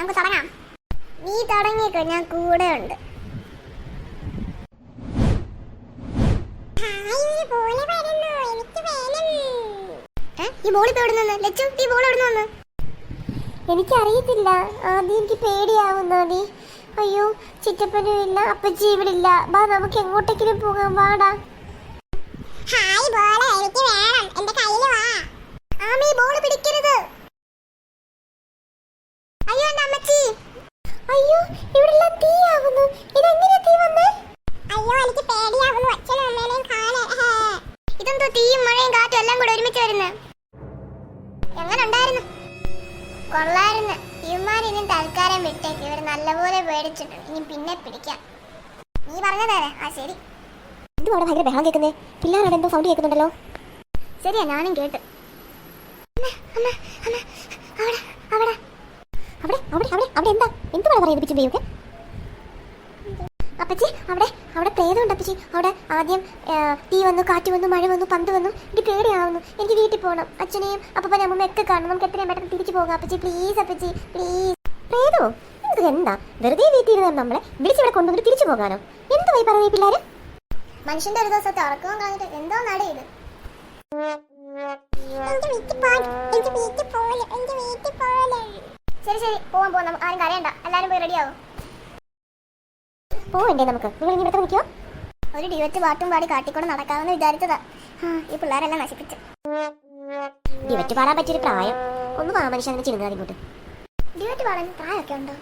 നമുക്ക് തുടങ്ങാം. നീ തുടങ്ങിക്കോ, ഞാൻ കൂടെ ഉണ്ട്. ഈ ബോൾ ഇപ്പൊ എവിടെ നിന്ന് ലച്ചു? ഈ ബോൾ എവിടെ നിന്ന്? എനിക്കറിയത്തില്ല. ആദ്യം എനിക്ക് പേടിയാവുന്നോടി. അയ്യോ, ചിറ്റപ്പനും ഇല്ല, അപ്പച്ചി ഇവിടെ ഇല്ല. ബാ, നമുക്ക് എങ്ങോട്ടെങ്കിലും പോകാം. വാടാ. ഹായ് ബോൾ, എനിക്ക് വേണം. എന്റെ കയ്യിൽ വാ. ആമി, ബോൾ പിടിക്കരുത്. അയ്യോ എന്റെ അമ്മച്ചി. അയ്യോ, ഇവിടെ തീയാവുന്നു. ഇതെങ്ങനെ തീ വന്നേ? അയ്യോ, എനിക്ക് പേടിയാവുന്നു. അച്ഛനും അമ്മേനെയും കാണാൻ. ഇതെന്തോ തീയും മഴയും കാറ്റും എല്ലാം കൂടെ ഒരുമിച്ച് വരുന്നേ? എങ്ങനെ ഉണ്ടായിരുന്നു? കൊള്ളായിരുന്നു. ഇവന്മാരിനി തൽക്കാലം വിട്ടേക്ക്. ഇവർ നല്ലപോലെ പേടിച്ചിട്ടുണ്ട്. ഇനി പിന്നെ പിടിക്കാം. നീ പറഞ്ഞതേ. ആ ശരി. ഇതുപോലെ ഭയങ്കര ബഹളം കേൾക്കുന്നേ. പിള്ളേരുടെ എന്തോ സൗണ്ട് കേൾക്കുന്നുണ്ടല്ലോ. ശരിയാ, ഞാനും കേട്ടു. അവിടെ എന്താ പറയുന്നത് പിച്ചുമ്പയൊക്കെ? അപ്പച്ചി, അവിടെ പ്രേതമുണ്ട് അപ്പച്ചി. അവിടെ ആദ്യം തീ വന്നു, കാറ്റ് വന്നു, മഴ വന്നു, പന്ത് വന്നു. എനിക്ക് പേടിയാവുന്നു. എനിക്ക് വീട്ടിൽ പോകണം. അച്ഛനെയും അപ്പനും അമ്മയും ഒക്കെ കാണണം. നമുക്ക് എത്രയും പെട്ടെന്ന് തിരിച്ചു പോകാം അപ്പച്ചി. പ്ലീസ് അപ്പച്ചി, പ്ലീസ്. പ്രേതോ? ഇത് എന്താ വെറുതെ വീട്ടിൽ ഇരുന്ന് നമ്മളെ വിളിച്ചിവിടെ കൊണ്ടുവന്നിട്ട് തിരിച്ചു പോകാനോ? എന്തുവായി പറയുക ഈ പിള്ളേര്? മനുഷ്യന്റെ ഒരു ദിവസത്തെ ഉറക്കവും കളഞ്ഞിട്ട് എന്തോ നടയത്. ശരി ശരി, പോവാൻ. നമുക്ക് ആരും കരയണ്ട. എല്ലാരും പോയി റെഡിയാവും. പോവണ്ടേ നമുക്ക്? നിങ്ങൾ ഇനി ഇവിടെ നിൽക്കോ? ഒരു ഡിവറ്റ് പാട്ടും പാടി കാട്ടിക്കൊണ്ട് നടക്കാമെന്ന് വിചാരിച്ചതാ. ഈ പിള്ളേരെല്ലാം നശിപ്പിച്ചു. ഡിവറ്റ് പാടാൻ പറ്റിയൊരു പ്രായം ഒന്ന് വാ മനുഷ്യൻ. ചിരുന്നാ ഇങ്ങോട്ട്. ഡിവറ്റ് പാടാൻ പ്രായമൊക്കെ ഉണ്ടോ?